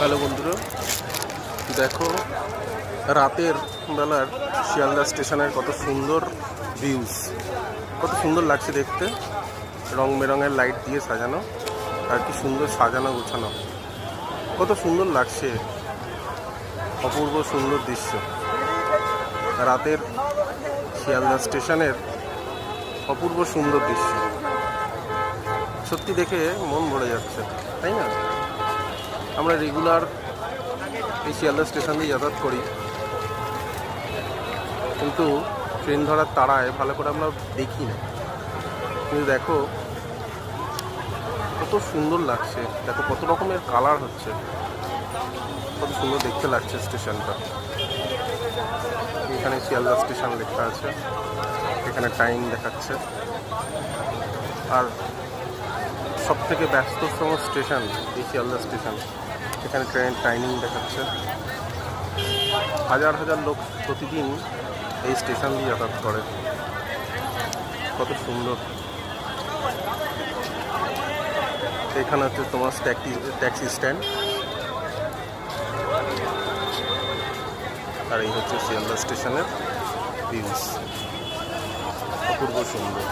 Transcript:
Hello বন্ধুরা, দেখো রাতের বেলার শিয়ালদা স্টেশনের কত সুন্দর ভিউজ, কত সুন্দর লাগছে দেখতে। রং বেরঙের লাইট দিয়ে সাজানো, আর কি সুন্দর সাজানো গোছানো, কত সুন্দর লাগছে। অপূর্ব সুন্দর দৃশ্য রাতের শিয়ালদা স্টেশনের, অপূর্ব সুন্দর দৃশ্য। সত্যি দেখে মন ভরে যাচ্ছে, তাই না? আমরা রেগুলার এই শিয়ালদা স্টেশন দিয়ে যাতায়াত করি, কিন্তু ট্রেন ধরার তাড়ায় ভালো করে আমরা দেখি না। কিন্তু দেখো কত সুন্দর লাগছে, দেখো কত রকমের কালার হচ্ছে, কত সুন্দর দেখতে লাগছে স্টেশনটা। এখানে শিয়ালদা স্টেশন লেখা আছে, এখানে টাইম দেখাচ্ছে। আর সব থেকে ব্যস্ততম স্টেশন এই শিয়ালদা স্টেশন, এখানে ট্রেনের টাইমিং দেখাচ্ছে। হাজার হাজার লোক প্রতিদিন এই স্টেশন দিয়ে যাতায়াত করে, কত সুন্দর। এখানে হচ্ছে তোমার ট্যাক্সি স্ট্যান্ড, আর এই হচ্ছে শিয়ালদা স্টেশনের ভিউজ, অপূর্ব সুন্দর।